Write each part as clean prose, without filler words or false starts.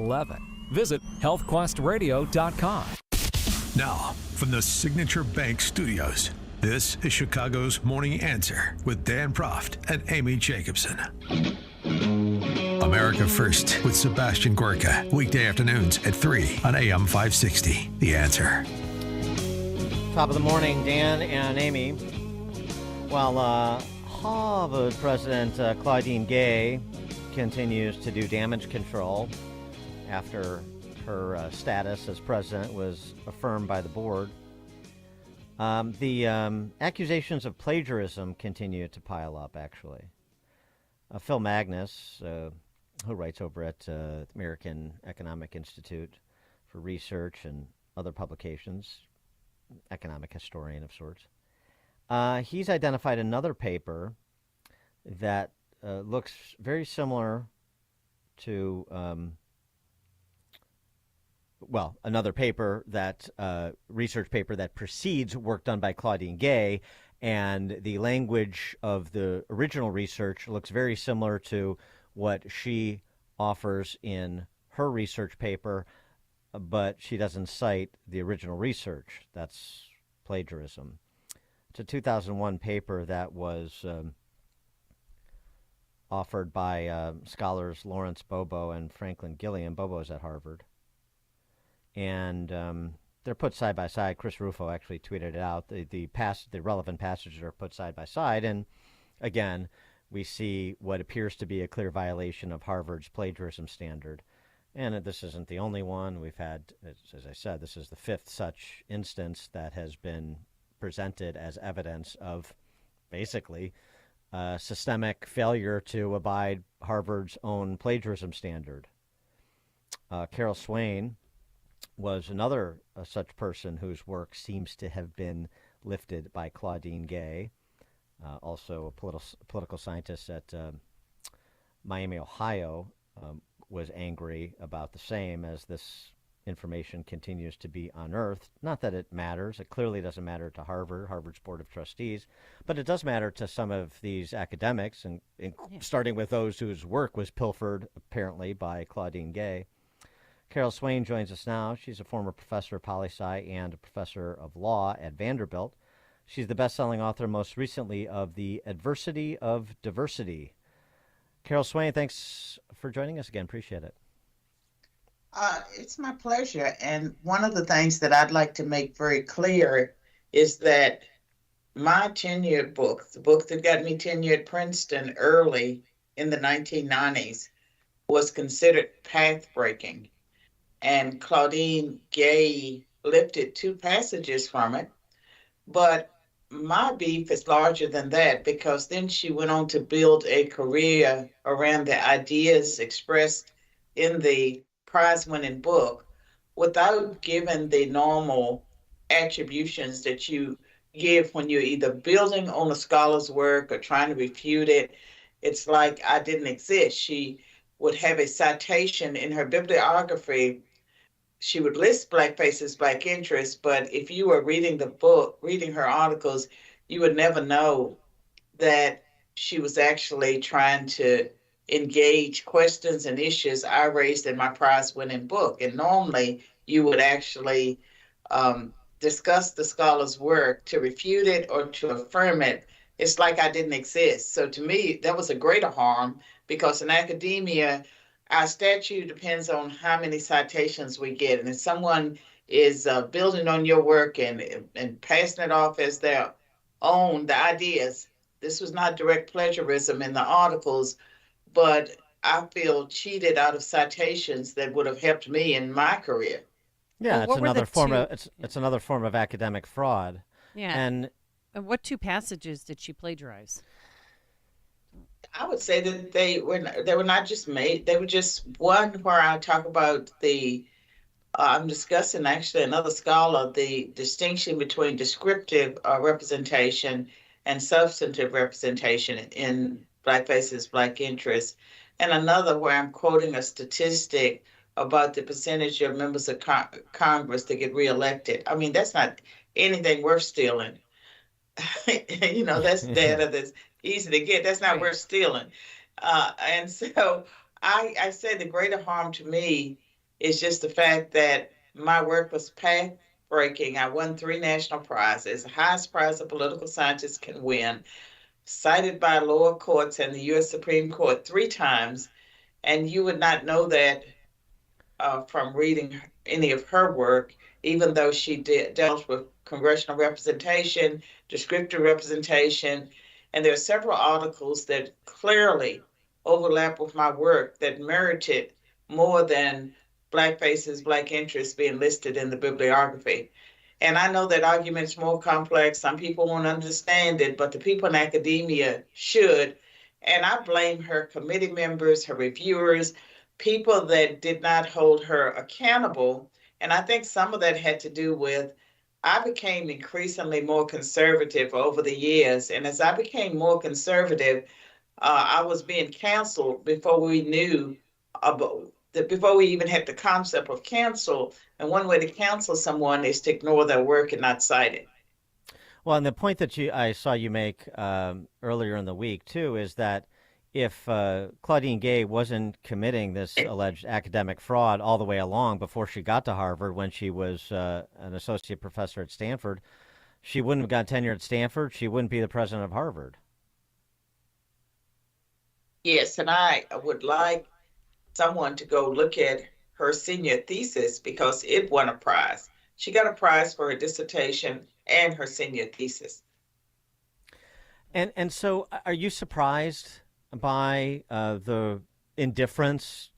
11. Visit healthquestradio.com. Now, from the Signature Bank Studios, this is Chicago's Morning Answer with Dan Proft and Amy Jacobson. America First with Sebastian Gorka, weekday afternoons at 3 on AM 560. The Answer. Top of the morning, Dan and Amy. Well, Harvard President Claudine Gay continues to do damage control after her status as president was affirmed by the board. The accusations of plagiarism continue to pile up, actually. Phil Magnus, who writes over at the American Economic Institute for Research and other publications, economic historian of sorts, he's identified another paper that looks very similar to, another paper that, research paper that precedes work done by Claudine Gay, and the language of the original research looks very similar to what she offers in her research paper, but she doesn't cite the original research. That's plagiarism. It's a 2001 paper that was offered by scholars Lawrence Bobo and Franklin Gilliam. Bobo's at Harvard. And they're put side by side. Chris Rufo actually tweeted it out. The relevant passages are put side by side. And again, we see what appears to be a clear violation of Harvard's plagiarism standard. And this isn't the only one. We've had, as I said, this is the fifth such instance that has been presented as evidence of basically systemic failure to abide Harvard's own plagiarism standard. Carol Swain was another such person whose work seems to have been lifted by Claudine Gay, also a political scientist at Miami, Ohio, was angry about the same as this information continues to be unearthed. Not that it matters. It clearly doesn't matter to Harvard's Board of Trustees, but it does matter to some of these academics, and starting with those whose work was pilfered, apparently, by Claudine Gay. Carol Swain joins us now. She's a former professor of poli-sci and a professor of law at Vanderbilt. She's the best-selling author, most recently, of The Adversity of Diversity. Carol Swain, thanks for joining us again. Appreciate it. It's my pleasure. And one of the things that I'd like to make very clear is that my tenured book, the book that got me tenured at Princeton early in the 1990s, was considered path-breaking. And Claudine Gay lifted two passages from it. But my beef is larger than that, because then she went on to build a career around the ideas expressed in the prize-winning book without giving the normal attributions that you give when you're either building on a scholar's work or trying to refute it. It's like I didn't exist. She would have a citation in her bibliography. She would list Black faces, Black interests, but if you were reading the book, reading her articles, you would never know that she was actually trying to engage questions and issues I raised in my prize-winning book. And normally you would actually discuss the scholar's work to refute it or to affirm it. It's like I didn't exist. So to me, that was a greater harm, because in academia, our statute depends on how many citations we get. And if someone is building on your work and passing it off as their own, the ideas, this was not direct plagiarism in the articles, but I feel cheated out of citations that would have helped me in my career. Yeah, it's another form of academic fraud. Yeah. And what two passages did she plagiarize? I would say that they were not just made. They were just one where I talk about I'm discussing actually another scholar, the distinction between descriptive representation and substantive representation in Black faces, Black interests, and another where I'm quoting a statistic about the percentage of members of Congress that get reelected. I mean, that's not anything worth stealing. That's data that's easy to get. That's not worth stealing. And so I say the greater harm to me It's just the fact that my work was path breaking. I won 3 national prizes, the highest prize a political scientist can win, cited by lower courts and the U.S. Supreme Court 3 times. And you would not know that from reading any of her work, even though she dealt with congressional representation, descriptive representation, and there are several articles that clearly overlap with my work that merited more than Black faces, Black interests being listed in the bibliography. And I know that argument's more complex. Some people won't understand it, but the people in academia should. And I blame her committee members, her reviewers, people that did not hold her accountable. And I think some of that had to do with I became increasingly more conservative over the years. And as I became more conservative, I was being canceled before we knew about before we even had the concept of cancel. And one way to cancel someone is to ignore their work and not cite it. Well, and the point that I saw you make earlier in the week too is that if Claudine Gay wasn't committing this alleged academic fraud all the way along before she got to Harvard, when she was an associate professor at Stanford, she wouldn't have got tenure at Stanford. She wouldn't be the president of Harvard. Yes, and I would like someone to go look at her senior thesis because it won a prize. She got a prize for her dissertation and her senior thesis. And so, are you surprised by the indifference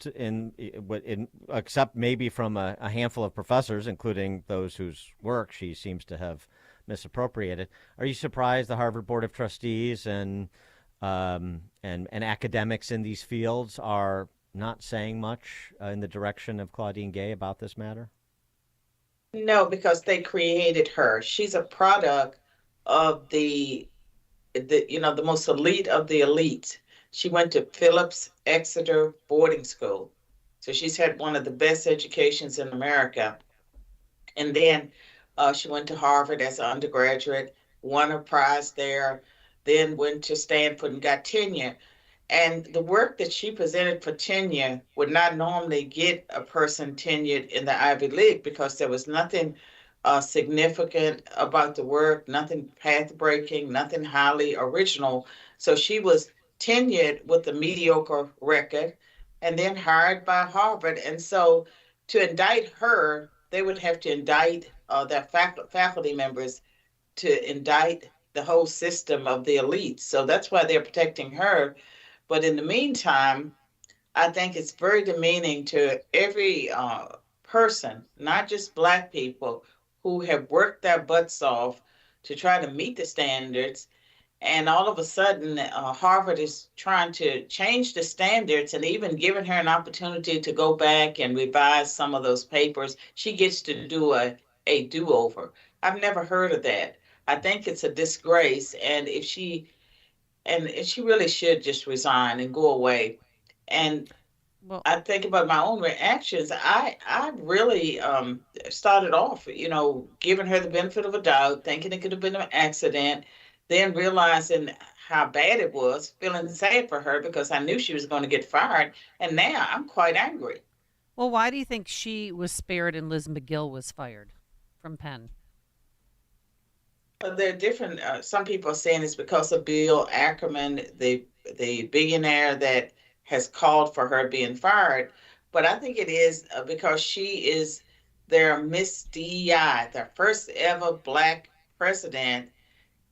except maybe from a handful of professors, including those whose work she seems to have misappropriated? Are you surprised the Harvard Board of Trustees and academics in these fields are not saying much in the direction of Claudine Gay about this matter? No, because they created her. She's a product of the most elite of the elite. She went to Phillips Exeter boarding school. So she's had one of the best educations in America. And then she went to Harvard as an undergraduate, won a prize there, then went to Stanford and got tenure. And the work that she presented for tenure would not normally get a person tenured in the Ivy League because there was nothing significant about the work, nothing path-breaking, nothing highly original. So she was tenured with a mediocre record and then hired by Harvard. And so to indict her, they would have to indict their faculty members, to indict the whole system of the elite. So that's why they're protecting her. But in the meantime, I think it's very demeaning to every person, not just Black people, who have worked their butts off to try to meet the standards. And all of a sudden, Harvard is trying to change the standards and even giving her an opportunity to go back and revise some of those papers. She gets to do a do-over. I've never heard of that. I think it's a disgrace. And she really should just resign and go away. And Well, I think about my own reactions. I really started off, giving her the benefit of a doubt, thinking it could have been an accident, then realizing how bad it was, feeling sad for her because I knew she was going to get fired. And now I'm quite angry. well, why do you think she was spared and Liz McGill was fired from Penn? There are different. Some people are saying it's because of Bill Ackerman, the billionaire that has called for her being fired. But I think it is because she is their Miss DEI, their first ever Black president,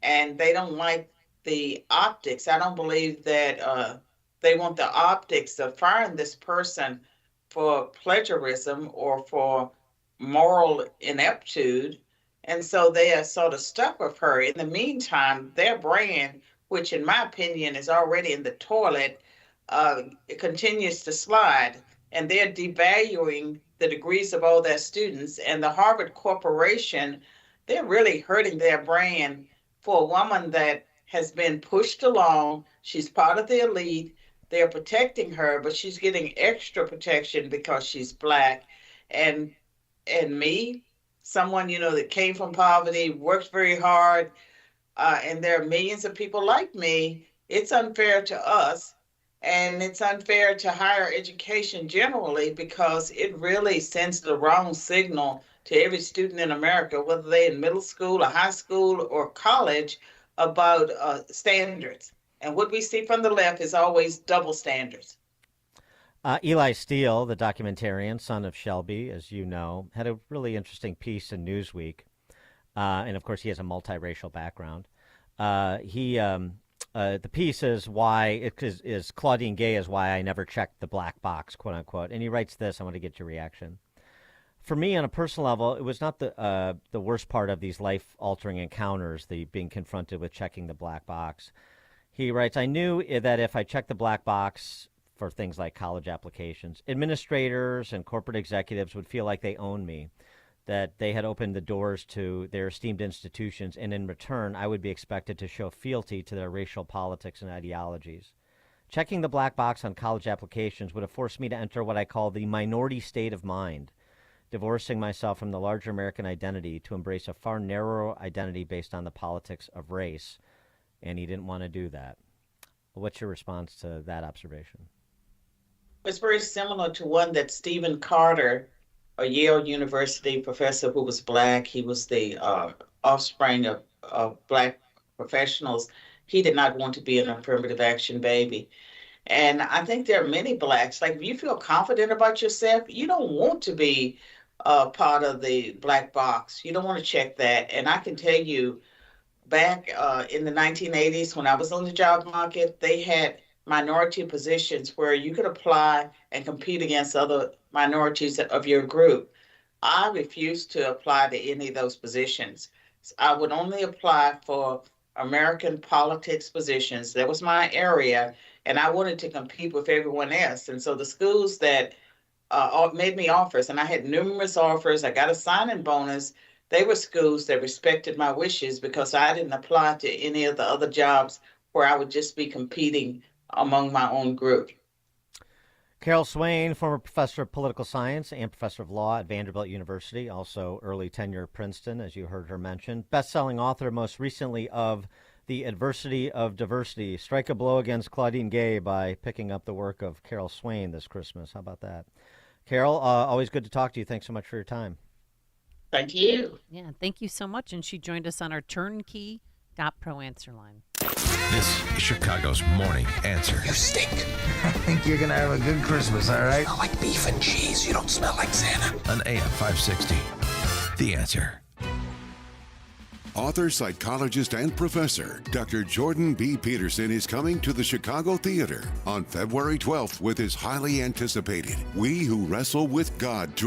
and they don't like the optics. I don't believe that they want the optics of firing this person for plagiarism or for moral ineptitude. And so they are sort of stuck with her. In the meantime, their brand, which in my opinion is already in the toilet, it continues to slide. And they're devaluing the degrees of all their students. And the Harvard Corporation, they're really hurting their brand for a woman that has been pushed along. She's part of the elite. They're protecting her, but she's getting extra protection because she's Black. And me, someone that came from poverty, worked very hard, and there are millions of people like me. It's unfair to us And it's unfair to higher education generally because it really sends the wrong signal to every student in America, whether they're in middle school or high school or college, about standards. And what we see from the left is always double standards. Eli Steel, the documentarian, son of Shelby, as you know, had a really interesting piece in Newsweek. And of course, he has a multiracial background. The piece is is Claudine Gay is why I never checked the black box, quote unquote. And he writes this. I want to get your reaction. For me, on a personal level, it was not the worst part of these life-altering encounters, the being confronted with checking the black box. He writes, I knew that if I checked the black box for things like college applications, administrators and corporate executives would feel like they owned me, that they had opened the doors to their esteemed institutions, and in return, I would be expected to show fealty to their racial politics and ideologies. Checking the black box on college applications would have forced me to enter what I call the minority state of mind, divorcing myself from the larger American identity to embrace a far narrower identity based on the politics of race. And he didn't want to do that. What's your response to that observation? It's very similar to one that Stephen Carter, a Yale University professor who was Black, he was the offspring of Black professionals. He did not want to be an affirmative action baby. And I think there are many Blacks, like if you feel confident about yourself, you don't want to be part of the black box. You don't want to check that. And I can tell you, back in the 1980s, when I was on the job market, they had minority positions where you could apply and compete against other minorities of your group. I refused to apply to any of those positions. I would only apply for American politics positions. That was my area, and I wanted to compete with everyone else. And so the schools that made me offers, and I had numerous offers, I got a sign-in bonus, they were schools that respected my wishes because I didn't apply to any of the other jobs where I would just be competing among my own group. Carol Swain, former professor of political science and professor of law at Vanderbilt University, also early tenure at Princeton, as you heard her mention. Best-selling author most recently of The Adversity of Diversity. Strike a blow against Claudine Gay by picking up the work of Carol Swain this Christmas. How about that? Carol, always good to talk to you. Thanks so much for your time. Thank you. Yeah, thank you so much. And she joined us on our turnkey.pro answer line. This is Chicago's Morning Answer. You stink. I think you're going to have a good Christmas, all right? Smell like beef and cheese. You don't smell like Santa. On AM 560. The Answer. Author, psychologist, and professor Dr. Jordan B. Peterson is coming to the Chicago Theater on February 12th with his highly anticipated We Who Wrestle with God tour.